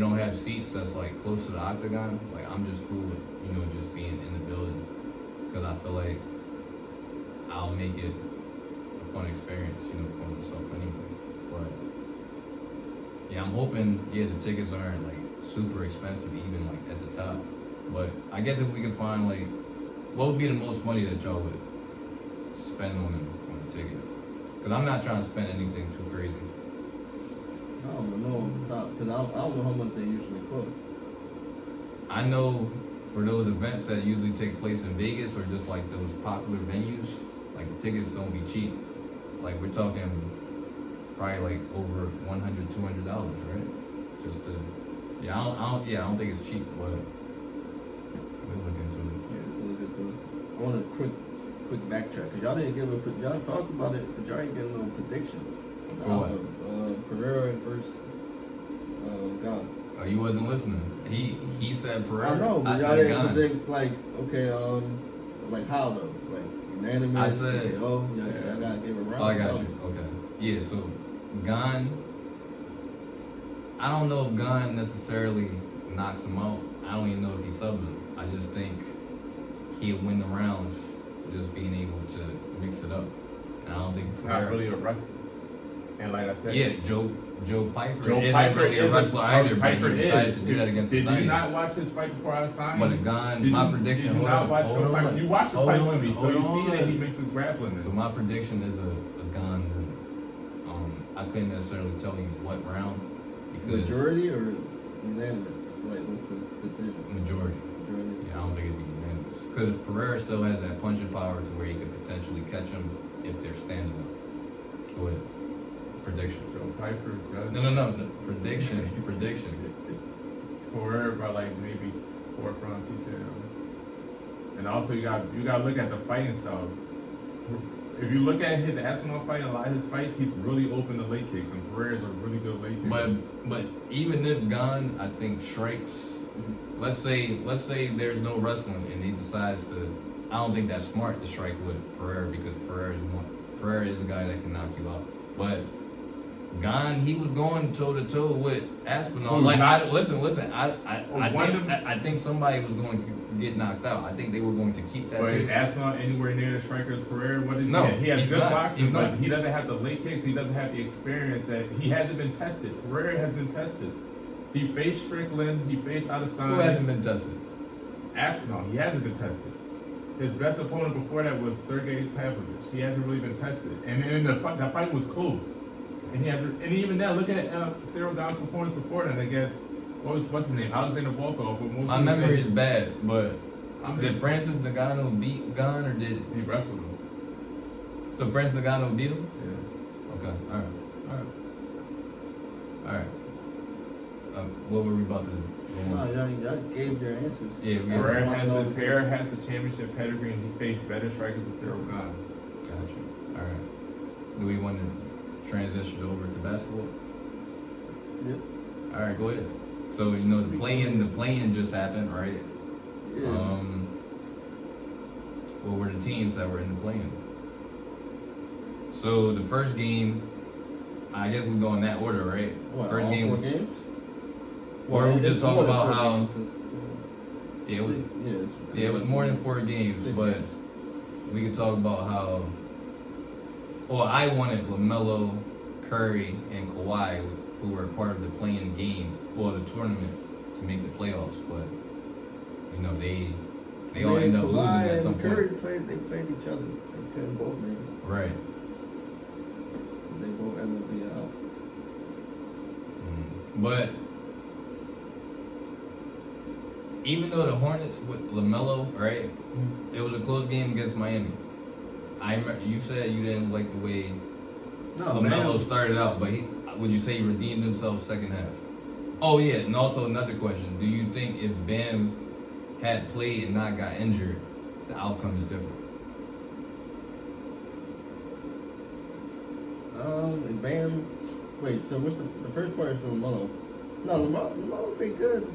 don't have seats that's close to the octagon, I'm just cool with just being in the building because I feel like I'll make it a fun experience for myself anyway. But yeah, I'm hoping the tickets aren't super expensive even at the top. But I guess if we can find what would be the most money that y'all would spend on a ticket? Because I'm not trying to spend anything too crazy. I don't know off the top because I don't know how much they usually cost. I know for those events that usually take place in Vegas or just those popular venues, the tickets don't be cheap. We're talking probably over $100, $200, right? Just to I don't think it's cheap, but we'll look into it. Yeah, we'll look into it. I want a quick backtrack because y'all didn't give y'all talked about it, but y'all ain't getting no prediction. For what? Pereira first. God. Oh, you wasn't listening. He said Pereira. I know, but I y'all said didn't Gane. predict how though? Unanimous. I said. Y'all gotta give a round. Oh, I got you. Okay. Yeah. So Gane. I don't know if Gane necessarily knocks him out. I don't even know if he subs him. I just think he'll win the rounds just being able to mix it up. And I don't think it's not really a wrestler. And like I said, Joe Pifer isn't really a wrestler either, but he decided to do that against Adesanya. Did you not watch his fight before Adesanya? But Gane, my prediction. Did you not watch the fight? You watched the fight with me, so you see that he makes mixes grappling. So my prediction is a Gane win. I couldn't necessarily tell you what round because majority or unanimous. What's the decision? Majority. Yeah, I don't think it'd be unanimous because Pereira still has that punching power to where he could potentially catch him if they're standing up. Go ahead. Prediction. Joe Pifer does. No. Prediction. Pereira by maybe 4th round TKO. And also you got to look at the fighting style. If you look at his Aspinall fight, a lot of his fights, he's really open to leg kicks, and Pereira's a really good leg kicker. But even if Gane, I think strikes. Let's say there's no wrestling and he decides to. I don't think that's smart to strike with Pereira because Pereira is a guy that can knock you out. But Gane, he was going toe to toe with Aspinall. Listen. I think somebody was going to get knocked out. I think they were going to keep that. But is Aspinall anywhere near the striker as Pereira? What is no, he? He has good boxing, but not. he doesn't have the leg kicks. He doesn't have the experience that he hasn't been tested. Pereira has been tested. He faced Strickland. He faced Adesanya. Who hasn't been tested? Aspinall. He hasn't been tested. His best opponent before that was Sergey Pavlovich. He hasn't really been tested, and then that fight was close. And he has, and even now, look at Cyril Gane's performance before that against what's his name, Alexander Volkov. My memory is bad, but did Francis Ngannou beat Gane or did he wrestled him? So Francis Ngannou beat him? Yeah. Okay, all right. What were we about to? No, y'all gave your answers. Yeah, Pereira has the championship pedigree, and he faced better strikers than Cyril Gane. Gotcha. All right. Do we want to transition over to basketball? Yep. All right, go ahead. So the play-in just happened, right? Yeah. What were the teams that were in the play-in? So the first game, I guess we go in that order, right? What, First all game. 4 games? Or we just talk about how it was. Games. Yeah, it was more than 4 games, 6 but games. we could talk about how. Well, I wanted Lamelo, Curry, and Kawhi, who were part of the playing game, the tournament, to make the playoffs. But they all end up losing at some point. Curry played each other. They couldn't both make it. Right. They both ended up being out. But even though the Hornets with LaMelo, right, it was a close game against Miami. I remember you said you didn't like the way LaMelo started out, but would you say he redeemed himself second half? Oh yeah, and also another question: do you think if Bam had played and not got injured, the outcome is different? Bam. Wait, so what's the first part is LaMelo? No, LaMelo played good,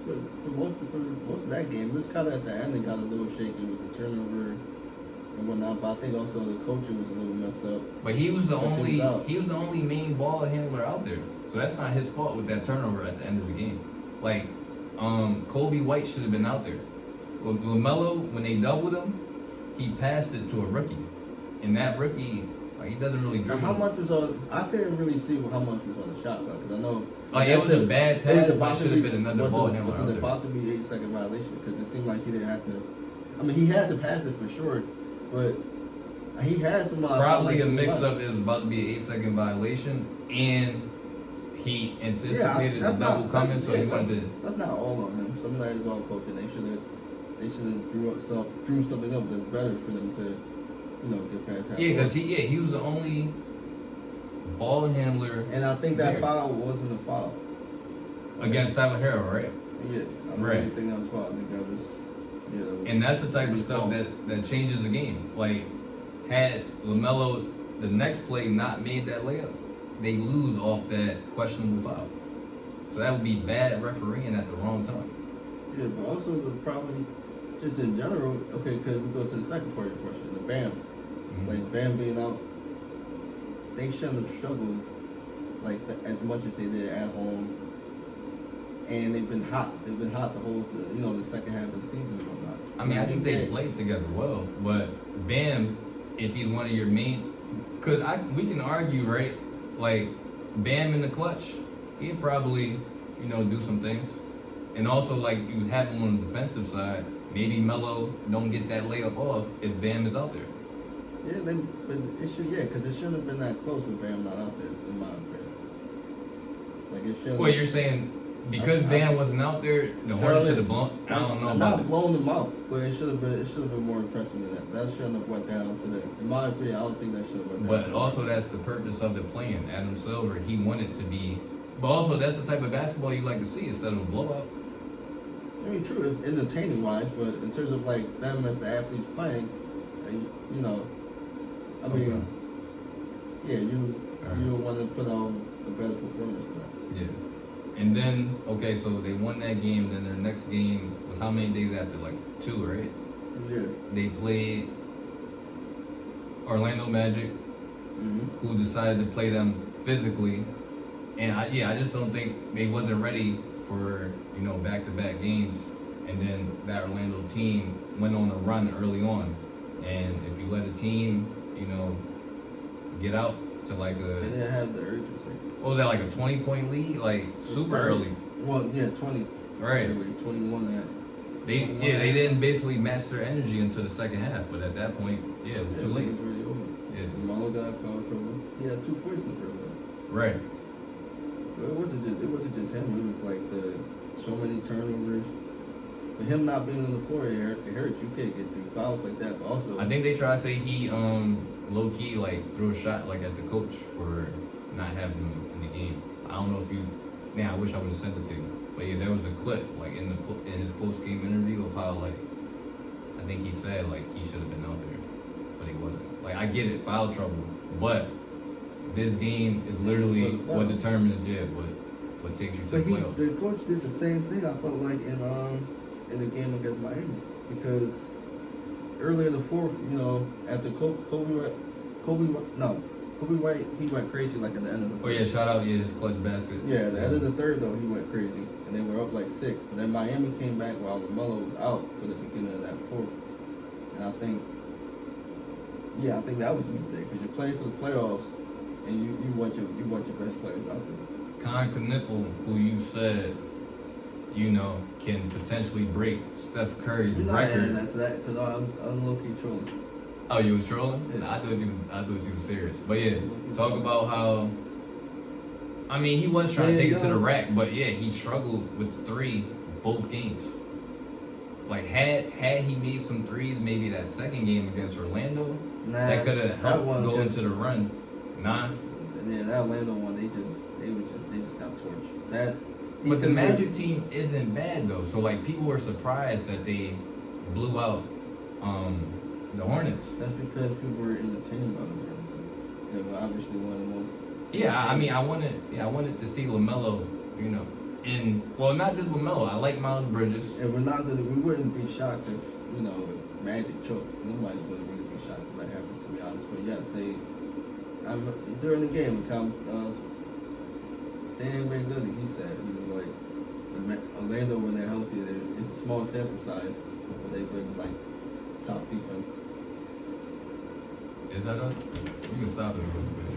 but for most of that game, it was kind of at the end. It got a little shaky with the turnover and whatnot. But I think also the coaching was a little messed up. But he was the only main ball handler out there, so that's not his fault with that turnover at the end of the game. Like, Kobe White should have been out there. LaMelo, when they doubled him, he passed it to a rookie, and that rookie. He doesn't really dribble. How much was on? I couldn't really see how much was on the shot clock because I know. It was a bad pass, but it should have been another ball handler. Was it about to be 8-second violation? Because it seemed like he didn't have to. I mean, he had to pass it for sure, but he had some. Probably a mix-up. It was about to be an 8-second violation, and he anticipated the double coming, so he wanted to. That's not all on him. Some of that is all coaching. They should have drew something up that's better for them to. Get past half. Yeah, because he was the only ball handler. And I think that foul wasn't a foul. Against Tyler Hero, right? Yeah. I don't really think that was foul. I think that was. And that's the type of stuff that changes the game. Like, had LaMelo the next play not made that layup, they lose off that questionable foul. So that would be bad refereeing at the wrong time. Yeah, but also the problem, just in general, okay, because we go to the second part of your question, the Bam. Like, Bam being out, they shouldn't have struggled as much as they did at home. And they've been hot. They've been hot the whole, the second half of the season and whatnot. I mean, I think they played together well, but Bam, if he's one of your main, because we can argue, right? Like, Bam in the clutch, he'd probably, do some things. And also, like, you have him on the defensive side, maybe Melo don't get that layup off if Bam is out there. Yeah, but it should, because it shouldn't have been that close with Bam not out there, in my opinion. Like, it shouldn't. Well, you're saying because Bam wasn't out there, the Hornets should have blown. I don't know about not blown them out, but it should have been more impressive than that. That shouldn't have went down to there. In my opinion, I don't think that should have went down. But also, that's the purpose of the playing. Adam Silver, he wanted to be. But also, that's the type of basketball you like to see instead of a blowout. I mean, true, if entertaining wise, but in terms of like them as the athletes playing, you know, I mean, yeah, you want to put on a better performance than that. Yeah. And then, okay, so they won that game. Then their next game was how many days after? Like 2, right? Yeah. They played Orlando Magic, who decided to play them physically. And I just don't think they wasn't ready for, you know, back-to-back games. And then that Orlando team went on a run early on. And if you let a team, you know, get out to like They a, didn't have the urgency. what was that, like a 20-point lead? Like super early. Well, yeah, 20. Right. Early, 21 They didn't basically match their energy into the second half, but at that point, yeah, it was too late. It was already over. Yeah. Lamelo got foul trouble. He had 2 points in the first half. Right. But it wasn't just him. It was like so many turnovers. For him not being on the floor, it hurts. You can't get 3 fouls like that. But also, I think they try to say he low key like threw a shot like at the coach for not having him in the game. I don't know if you. Man, I wish I would have sent it to you. But yeah, there was a clip like in his post game interview of how like I think he said like he should have been out there, but he wasn't. Like I get it, foul trouble, but this game is literally what determines what takes you to but the playoffs. the coach did the same thing. I felt like in the game against Miami because early in the fourth, you know, after Kobe White, he went crazy like at the end of the Oh fourth. yeah, shout out his clutch basket. Yeah, at the end of the third though, he went crazy, and they were up like 6. But then Miami came back while Lamelo was out for the beginning of that fourth, and I think that was a mistake because you're playing for the playoffs, and you want your best players out there. Con Kniffle, who you said, you know, can potentially break Steph Curry's record. That's that because I'm low key trolling. Oh, you was trolling? Yeah. I thought you were serious. But yeah, talk about how. I mean, he was trying to take it to the rack, but yeah, he struggled with the 3 both games. Like had he made some threes, maybe that second game against Orlando, that could have helped go into the run. Nah. Yeah, that Orlando one, they just got torched. But the Magic team isn't bad though, so like people were surprised that they blew out the Hornets. That's because people were entertained by the Hornets. They were obviously one of the most. Yeah, I mean, I wanted to see Lamelo, you know, not just Lamelo. I like Miles Bridges. And we wouldn't be shocked if, you know, Magic choked. Nobody's going to really be shocked if that happens, to be honest. But yes, during the game, Stan Van Gundy, he said, he was like, Orlando, when they're healthy, it's a small sample size, but they bring like top defense. Is that us? You can stop it real quick.